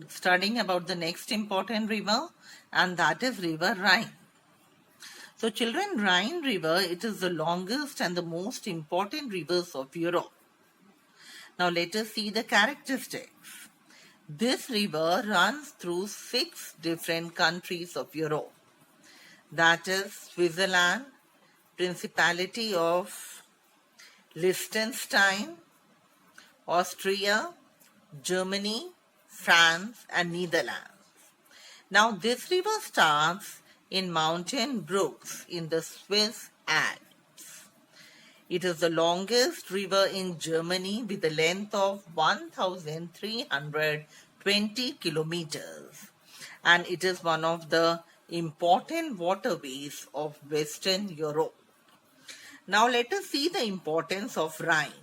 studying about the next important river, and that is River Rhine. So children, Rhine River, it is the longest and the most important rivers of Europe. Now let us see the characteristics. This river runs through 6 different countries of Europe. That is Switzerland, Principality of Liechtenstein, Austria, Germany, France, and Netherlands. Now, this river starts in mountain brooks in the Swiss Alps. It is the longest river in Germany with a length of 1,320 kilometers, and it is one of the important waterways of Western Europe. Now, let us see the importance of Rhine.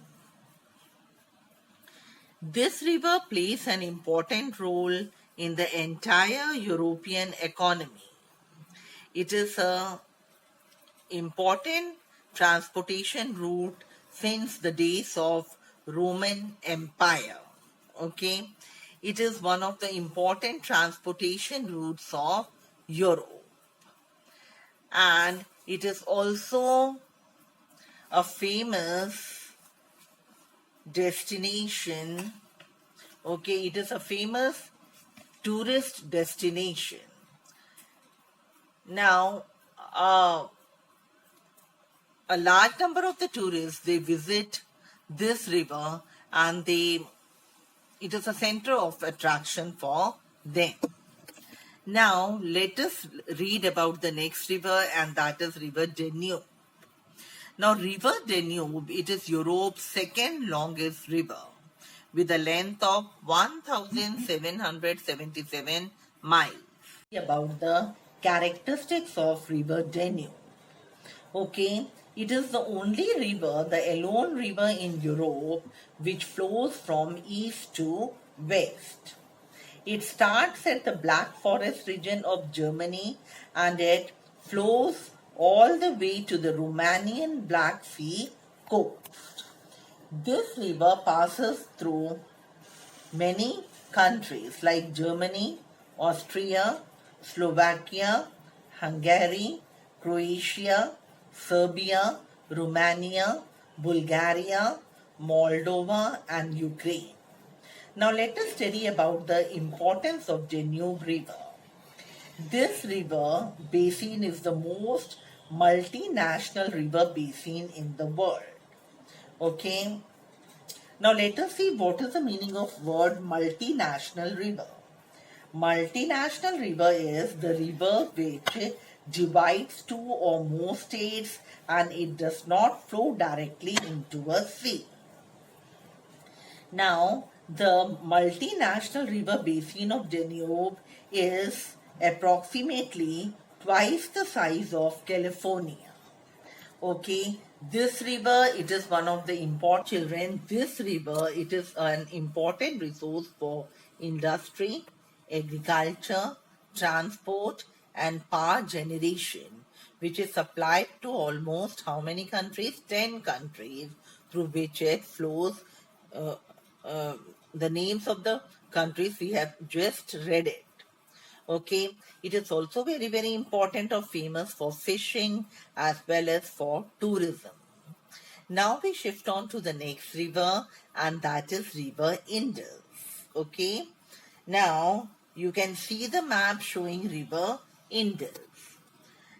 This river plays an important role in the entire European economy. It is an important transportation route since the days of Roman Empire. Okay, it is one of the important transportation routes of Europe, and it is also a famous destination. Okay, it is a famous tourist destination. Now, a large number of the tourists, they visit this river, and it is a center of attraction for them. Now let us read about the next river, and that is River Danube. Now River Danube, it is Europe's second longest river with a length of 1,777 miles. About the characteristics of River Danube. Okay, it is the only river, the alone river in Europe which flows from east to west. It starts at the Black Forest region of Germany and it flows all the way to the Romanian Black Sea coast. This river passes through many countries like Germany, Austria, Slovakia, Hungary, Croatia, Serbia, Romania, Bulgaria, Moldova, and Ukraine. Now let us study about the importance of Danube River. This river basin is the most multinational river basin in the world. Okay. Now let us see what is the meaning of word multinational river. Multinational river is the river which divides two or more states and it does not flow directly into a sea. Now, the multinational river basin of Danube is approximately twice the size of California. Okay, this river, it is one of the important children. This river, it is an important resource for industry, agriculture, transport, and power generation, which is supplied to almost how many countries? 10 countries through which it flows. The names of the countries we have just read it. Okay, it is also very, very important or famous for fishing as well as for tourism. Now we shift on to the next river, and that is River Indus. Okay, now you can see the map showing River Indus.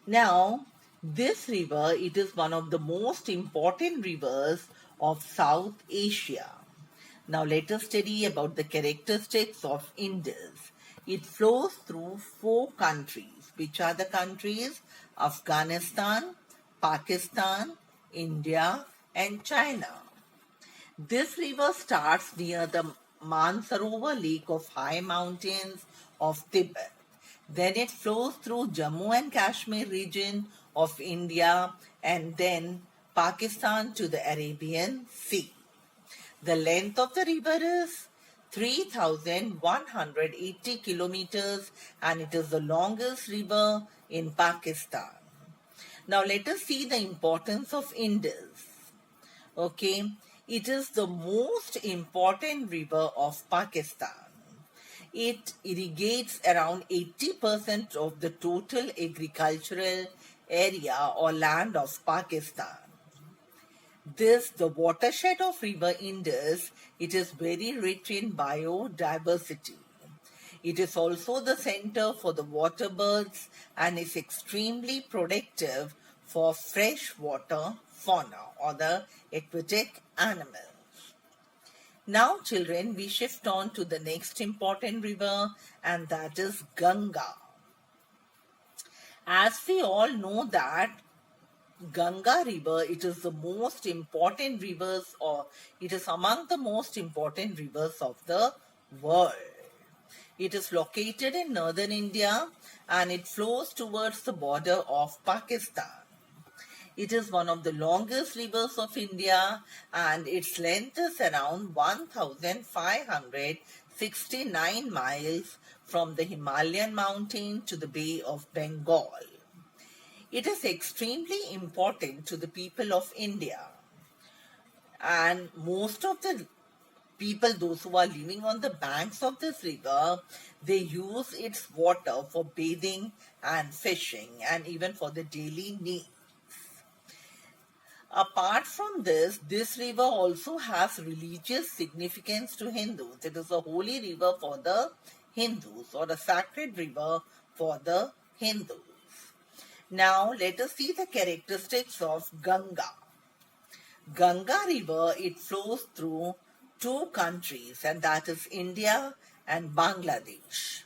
Now, this river, it is one of the most important rivers of South Asia. Now let us study about the characteristics of Indus. It flows through 4 countries. Which are the countries? Afghanistan, Pakistan, India, and China. This river starts near the Mansarovar Lake of high mountains of Tibet. Then it flows through Jammu and Kashmir region of India and then Pakistan to the Arabian Sea. The length of the river is 3,180 kilometers and it is the longest river in Pakistan. Now let us see the importance of Indus. Okay, it is the most important river of Pakistan. It irrigates around 80% of the total agricultural area or land of Pakistan. The watershed of River Indus, it is very rich in biodiversity. It is also the center for the water birds and is extremely protective for freshwater fauna or the aquatic animals. Now, children, we shift on to the next important river, and that is Ganga. As we all know that Ganga river, it is the most important rivers, or it is among the most important rivers of the world. It is located in northern India and it flows towards the border of Pakistan. It is one of the longest rivers of India and its length is around 1,569 miles from the Himalayan mountain to the Bay of Bengal. It is extremely important to the people of India, and most of the people, those who are living on the banks of this river, they use its water for bathing and fishing and even for the daily needs. Apart from this river also has religious significance to Hindus. It is a holy river for the Hindus, or a sacred river for the Hindus. Now let us see the characteristics of Ganga. Ganga river, it flows through two countries, and that is India and Bangladesh.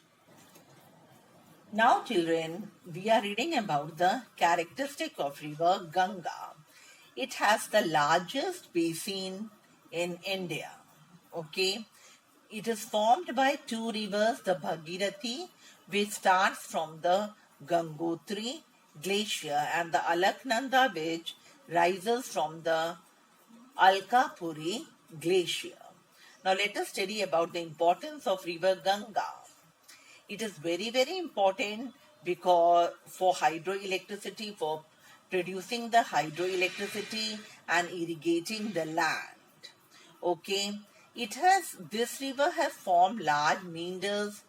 Now children, we are reading about the characteristic of river Ganga. It has the largest basin in India. Okay. It is formed by two rivers, the Bhagirathi, which starts from the Gangotri glacier, and the Alaknanda, which rises from the Alkapuri glacier. Now let us study about the importance of river Ganga. It is very, very important because for hydroelectricity, for producing the hydroelectricity and irrigating the land. Okay. This river has formed large meanders,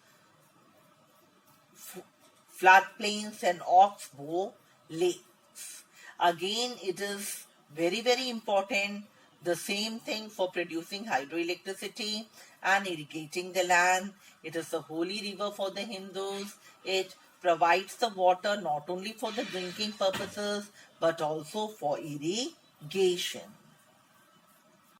floodplains and oxbow lakes. Again, it is very, very important. The same thing for producing hydroelectricity and irrigating the land. It is a holy river for the Hindus. It provides the water not only for the drinking purposes but also for irrigation.